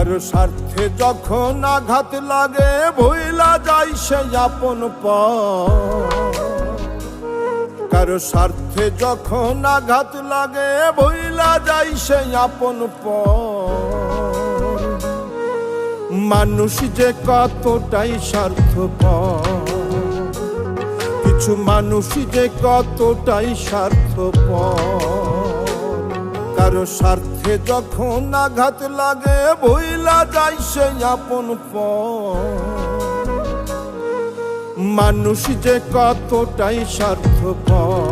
কারো স্বার্থে যখন আঘাত লাগে ভুইলা যায় সে আপন পর। কারো স্বার্থে যখন আঘাত লাগে ভুইলা যায় সে আপন পর। মানুষ যে কতটাই স্বার্থপর, কিছু মানুষ যে কতটাই স্বার্থপর। কারো স্বার্থে যখন আঘাত লাগে ভুইলা যায় সে আপন পর। মানুষ যে কতটাই স্বার্থপর।